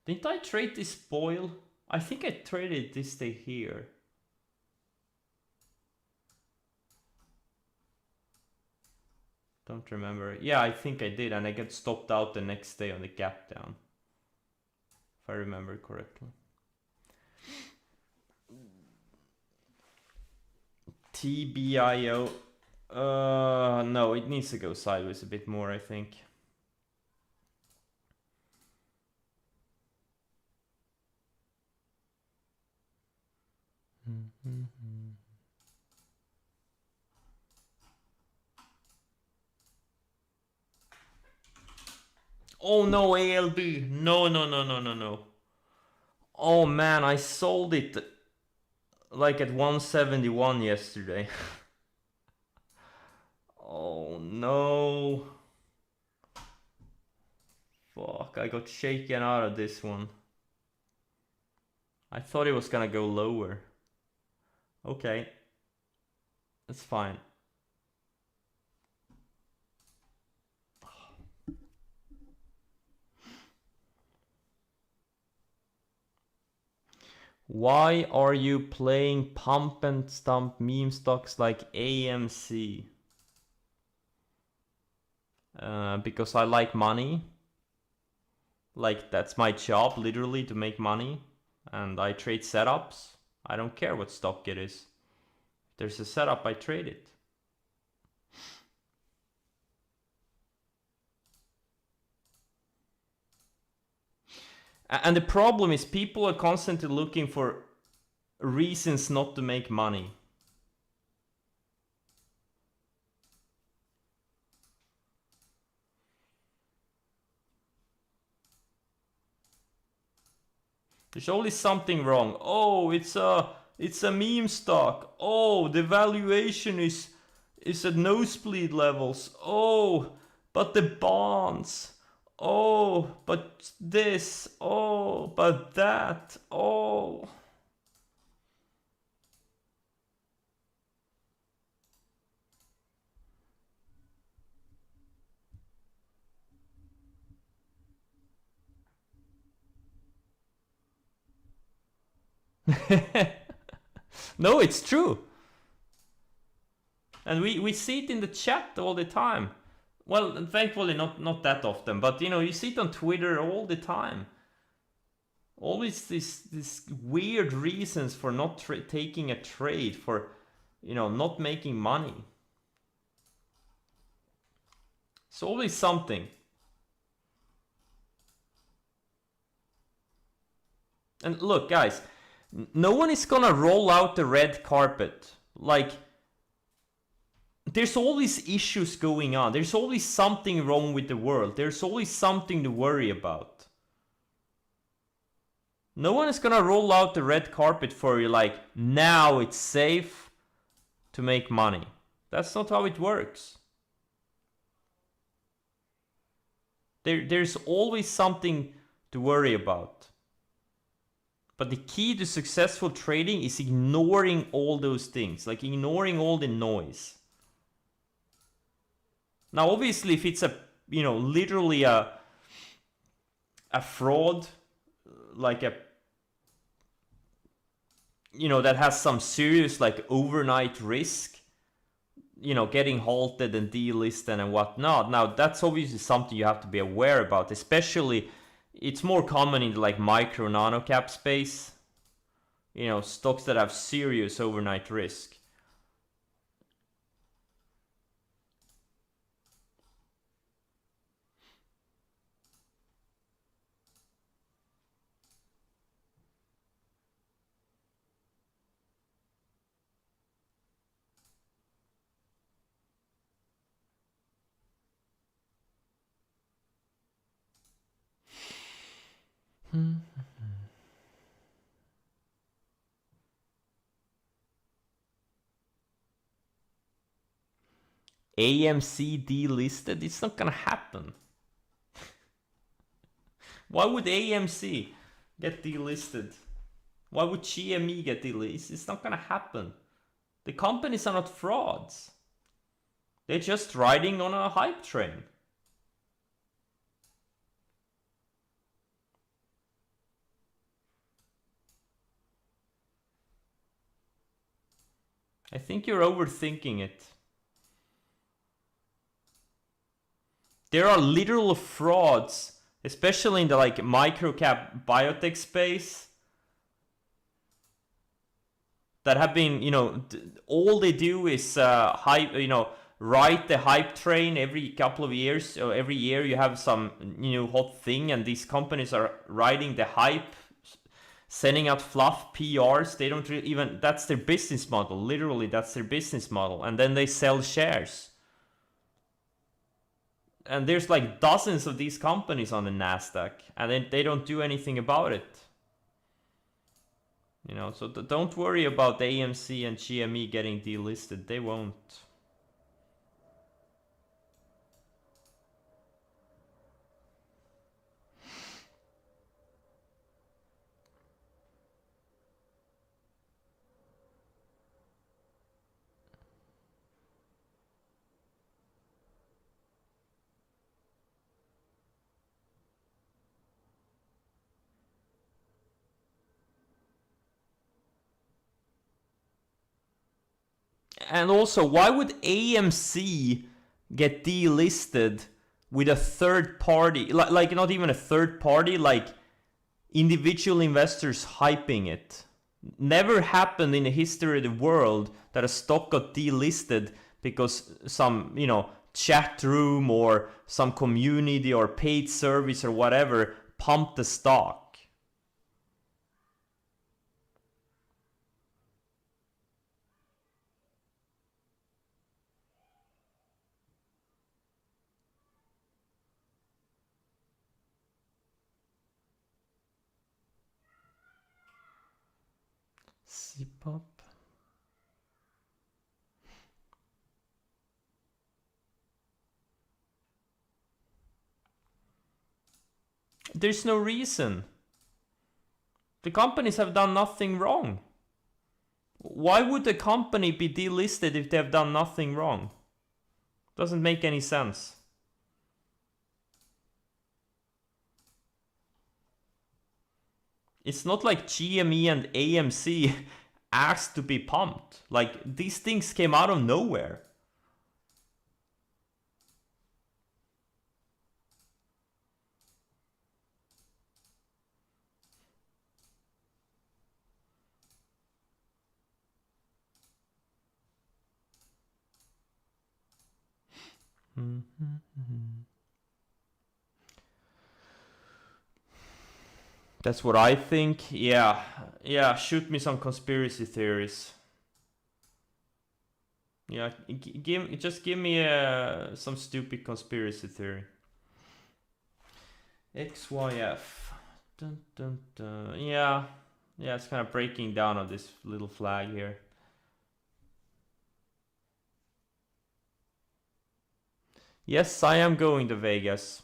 [SPEAKER 1] Didn't I trade this spoil? I think I traded this day here. Don't remember. Yeah, I think I did, and I got stopped out the next day on the gap down. If I remember correctly. TBIO. No, it needs to go sideways a bit more, I think. Oh no, ALB. No, no, no, no, no, no. Oh man, I sold it like at 171 yesterday. Oh no. Fuck, I got shaken out of this one. I thought it was gonna go lower. Okay. That's fine. Why are you playing pump and stump meme stocks like AMC? Because I like money. Like, that's my job, literally, to make money. And I trade setups. I don't care what stock it is. If there's a setup, I trade it. And the problem is people are constantly looking for reasons not to make money. There's always something wrong. Oh, it's a meme stock. Oh, the valuation is at nosebleed levels. Oh, but the bonds. Oh, but this. Oh, but that. Oh. No, it's true. And we see it in the chat all the time. Well, thankfully not that often, but you know, you see it on Twitter all the time. Always this weird reasons for not taking a trade, for, you know, not making money. It's always something. And look, guys, no one is gonna roll out the red carpet. Like, there's always issues going on. There's always something wrong with the world. There's always something to worry about. No one is gonna roll out the red carpet for you like, now it's safe to make money. That's not how it works. There's always something to worry about. But the key to successful trading is ignoring all those things, like ignoring all the noise. Now, obviously, if it's a, you know, literally a fraud, like a, you know, that has some serious like overnight risk, you know, getting halted and delisted and whatnot. Now, that's obviously something you have to be aware about, especially it's more common in the like micro nano cap space, you know, stocks that have serious overnight risk. AMC delisted? It's not gonna happen. Why would AMC get delisted? Why would GME get delisted? It's not gonna happen. The companies are not frauds. They're just riding on a hype train. I think you're overthinking it. There are literal frauds, especially in the like microcap biotech space, that have been, you know, all they do is hype, you know, ride the hype train every couple of years. Or every year you have some new hot thing, and these companies are riding the hype, sending out fluff PRs. They don't really even, that's their business model. Literally, that's their business model. And then they sell shares. And there's like dozens of these companies on the NASDAQ, and then they don't do anything about it. You know, so don't worry about AMC and GME getting delisted. They won't. And also, why would AMC get delisted with a third party? Like not even a third party, like individual investors hyping it. Never happened in the history of the world that a stock got delisted because some, you know, chat room or some community or paid service or whatever pumped the stock. zjJObr1Gn8A. There's no reason. The companies have done nothing wrong. Why would the company be delisted if they have done nothing wrong? Doesn't make any sense. It's not like GME and AMC asked to be pumped. Like, these things came out of nowhere. That's what I think. Yeah, shoot me some conspiracy theories. Yeah, just give me some stupid conspiracy theory. XYF. Dun, dun, dun. Yeah, it's kind of breaking down on this little flag here. Yes, I am going to Vegas.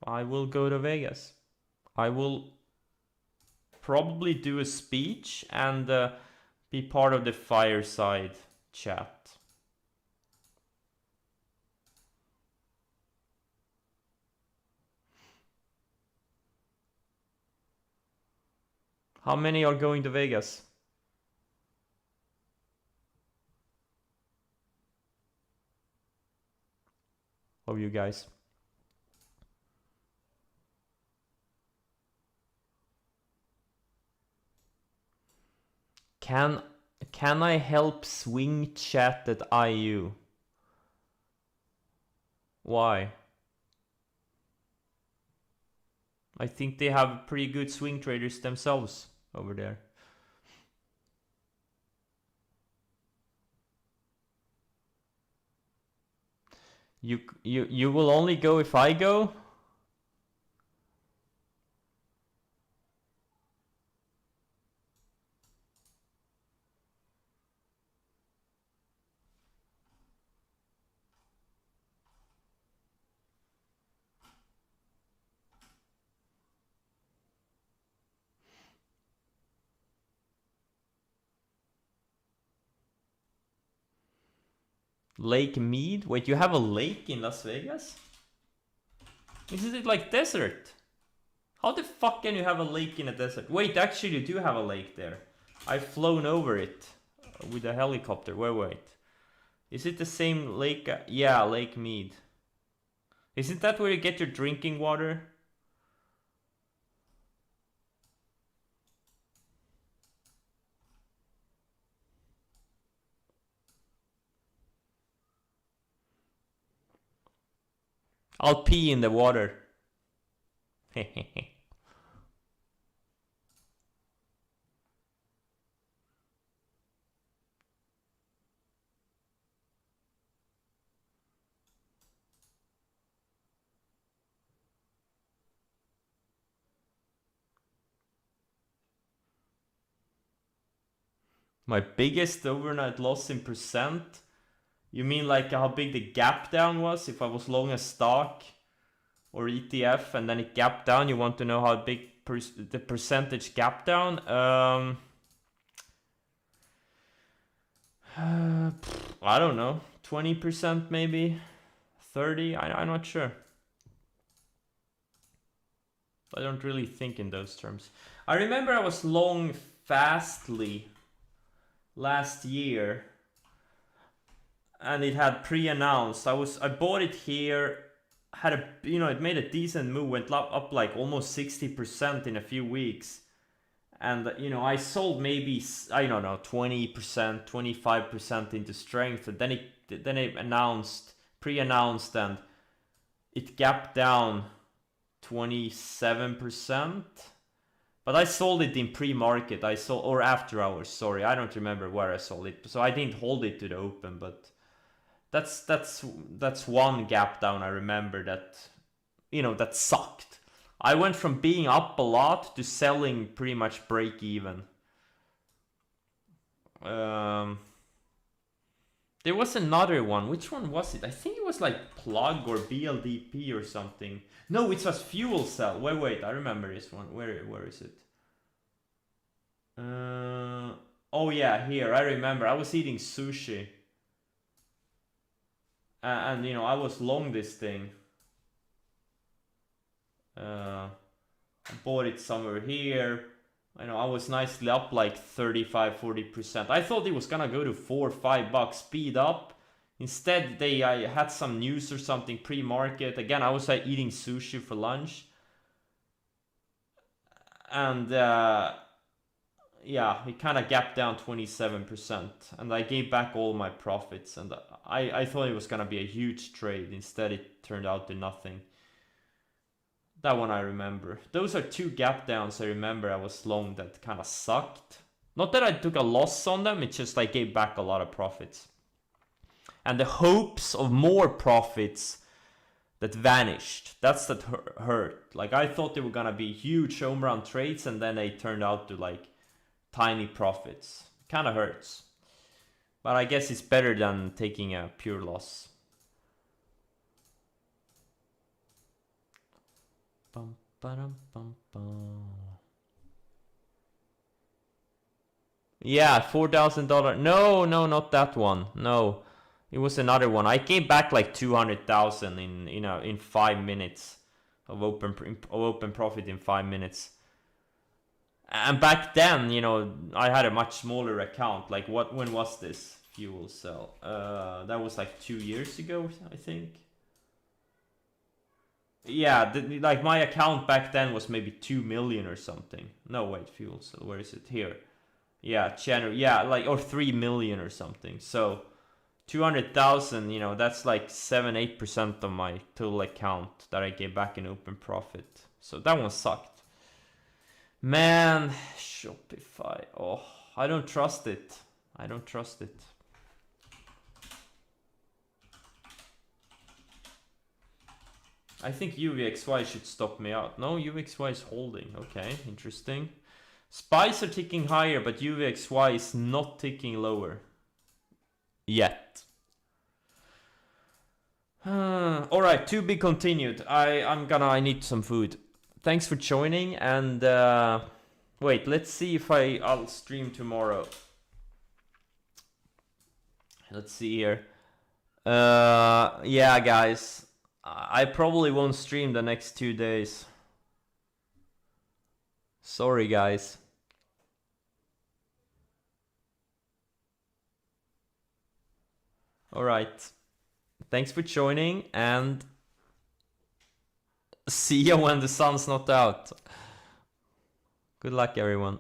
[SPEAKER 1] I will go to Vegas. I will probably do a speech and be part of the fireside chat. How many are going to Vegas? Of you guys. Can I help swing chat at IU? Why? I think they have pretty good swing traders themselves over there. You will only go if I go? Lake Mead? Wait, you have a lake in Las Vegas? Isn't it like desert? How the fuck can you have a lake in a desert? Wait, actually you do have a lake there. I've flown over it with a helicopter. Wait. Is it the same lake? Yeah, Lake Mead. Isn't that where you get your drinking water? I'll pee in the water. My biggest overnight loss in percent? You mean like how big the gap down was? If I was long a stock or ETF and then it gapped down, you want to know how big the percentage gap down? I don't know, 20% maybe, 30. I'm not sure. I don't really think in those terms. I remember I was long Fastly last year, and it had pre-announced. I bought it here, had a, you know, it made a decent move, went up like almost 60% in a few weeks. And you know, I sold maybe, I don't know, 20%, 25% into strength, and then it announced, pre-announced, and it gapped down 27%. But I sold it in pre-market. I sold, or after hours, sorry. I don't remember where I sold it. So I didn't hold it to the open, but that's one gap down I remember that, you know, that sucked. I went from being up a lot to selling pretty much break even. There was another one. Which one was it? I think it was like Plug or BLDP or something. No, it was Fuel Cell. Wait, I remember this one. Where is it? Oh yeah, here, I remember. I was eating sushi. And you know, I was long this thing. I bought it somewhere here. I know I was nicely up like 35-40%. I thought it was gonna go to $4 or $5 speed up. Instead, I had some news or something pre-market. Again, I was like eating sushi for lunch, and yeah, it kind of gapped down 27%, and I gave back all my profits. And I thought it was gonna be a huge trade. Instead, it turned out to nothing. That one I remember. Those are two gap downs I remember I was long that kind of sucked. Not that I took a loss on them, it's just I gave back a lot of profits. And the hopes of more profits that vanished. That's that hurt. Like I thought they were gonna be huge home run trades, and then they turned out to like tiny profits. Kind of hurts. But I guess it's better than taking a pure loss. Bum, ba-dum, bum, bum. Yeah, $4,000. No, not that one. No, it was another one. I came back like 200,000 in 5 minutes of open profit in 5 minutes. And back then, you know, I had a much smaller account. Like when was this Fuel Cell? That was like 2 years ago, I think. Yeah, like my account back then was maybe 2 million or something. No, wait, Fuel Cell, where is it? Here. Yeah, January, yeah, like, or 3 million or something. So 200,000, you know, that's like 7-8% of my total account that I gave back in open profit. So that one sucked. Man, Shopify. Oh, I don't trust it. I don't trust it. I think UVXY should stop me out. No, UVXY is holding. Okay, interesting. Spies are ticking higher, but UVXY is not ticking lower. Yet. Alright, to be continued. I need some food. Thanks for joining, and wait, let's see if I'll stream tomorrow. Let's see here. Yeah, guys. I probably won't stream the next 2 days. Sorry, guys. Alright. Thanks for joining, and see you when the sun's not out. Good luck, everyone.